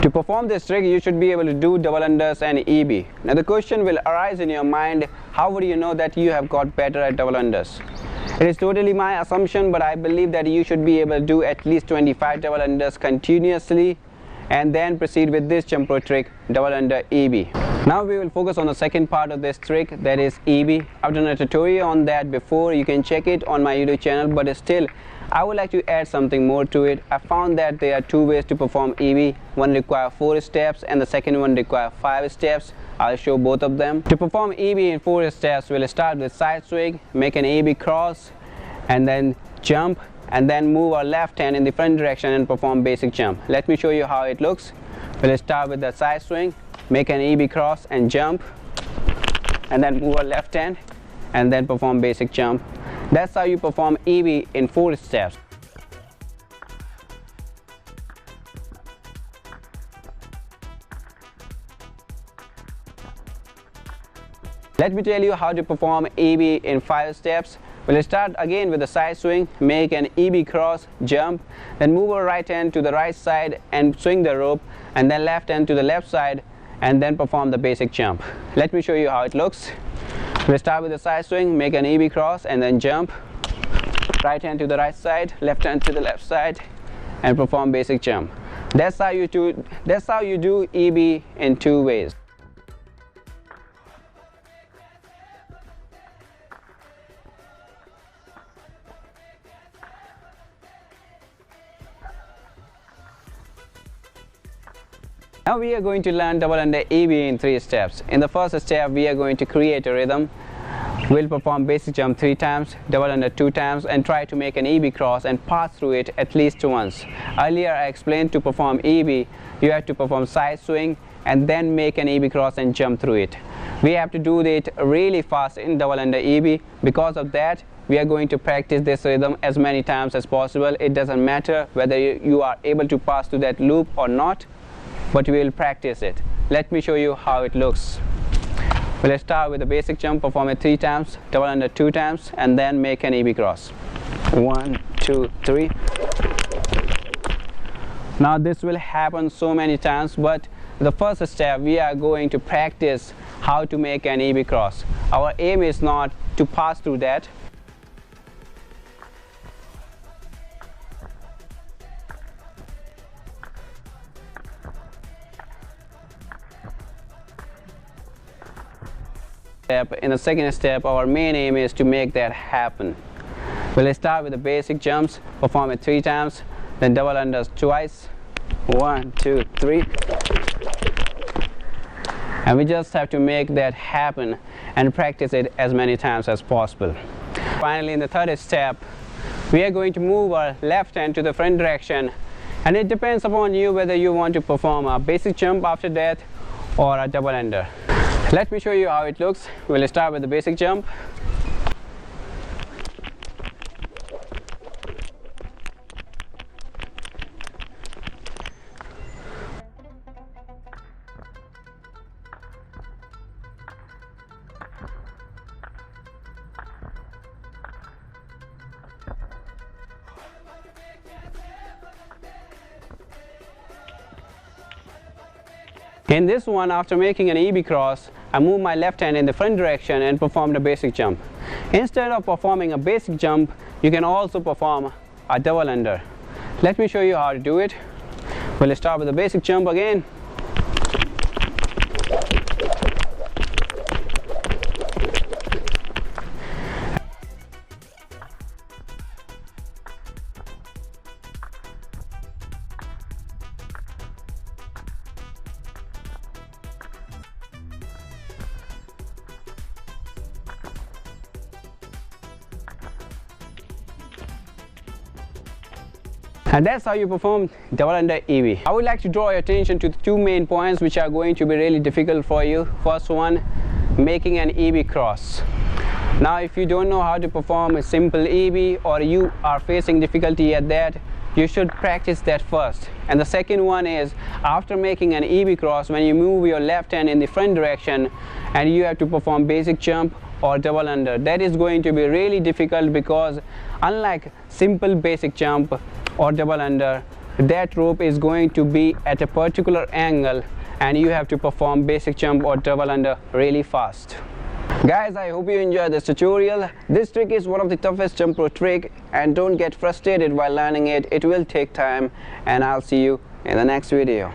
To perform this trick, you should be able to do double unders and EB. Now the question will arise in your mind, how would you know that you have got better at double unders? It is totally my assumption, but I believe that you should be able to do at least 25 double unders continuously and then proceed with this jump rope trick, double under EB. Now we will focus on the second part of this trick, that is EB. I've done a tutorial on that before, you can check it on my YouTube channel, but still I would like to add something more to it. I found that there are two ways to perform EB. One requires 4 steps and the second one requires 5 steps. I'll show both of them. To perform EB in 4 steps, we'll start with side swing, make an EB cross, and then jump, and then move our left hand in the front direction and perform basic jump. Let me show you how it looks. We'll start with the side swing, make an EB cross and jump, and then move our left hand and then perform basic jump. That's how you perform EB in 4 steps. Let me tell you how to perform EB in 5 steps. We'll start again with the side swing, make an EB cross, jump, then move our right hand to the right side and swing the rope, and then left hand to the left side and then perform the basic jump. Let me show you how it looks. We'll start with the side swing, make an EB cross and then jump, right hand to the right side, left hand to the left side, and perform basic jump. That's how you do EB in 2 ways. Now we are going to learn double under EB in 3 steps. In the first step, we are going to create a rhythm. We'll perform basic jump 3 times, double under 2 times, and try to make an EB cross and pass through it at least once. Earlier I explained to perform EB, you have to perform side swing and then make an EB cross and jump through it. We have to do it really fast in double under EB. Because of that, we are going to practice this rhythm as many times as possible. It doesn't matter whether you are able to pass through that loop or not, but we will practice it. Let me show you how it looks. We'll start with the basic jump, perform it 3 times, double under 2 times, and then make an EB cross. 1, 2, 3. Now this will happen so many times, but the first step we are going to practice how to make an EB cross. Our aim is not to pass through that. In the second step, our main aim is to make that happen. We'll start with the basic jumps, perform it 3 times, then double unders twice. 1, 2, 3. And we just have to make that happen and practice it as many times as possible. Finally, in the third step, we are going to move our left hand to the front direction, and it depends upon you whether you want to perform a basic jump after that or a double under. Let me show you how it looks. We'll start with the basic jump. In this one, after making an EB cross, I move my left hand in the front direction and perform the basic jump. Instead of performing a basic jump, you can also perform a double under. Let me show you how to do it. We'll start with the basic jump again. And that's how you perform double under EB. I would like to draw your attention to the 2 main points which are going to be really difficult for you. First one, making an EB cross. Now if you don't know how to perform a simple EB or you are facing difficulty at that, you should practice that first. And the second one is, after making an EB cross, when you move your left hand in the front direction and you have to perform basic jump or double under, that is going to be really difficult, because unlike simple basic jump or double under, that rope is going to be at a particular angle and you have to perform basic jump or double under really fast. Guys, I hope you enjoyed this tutorial. This trick is one of the toughest jump rope trick, and don't get frustrated while learning it. It will take time, and I'll see you in the next video.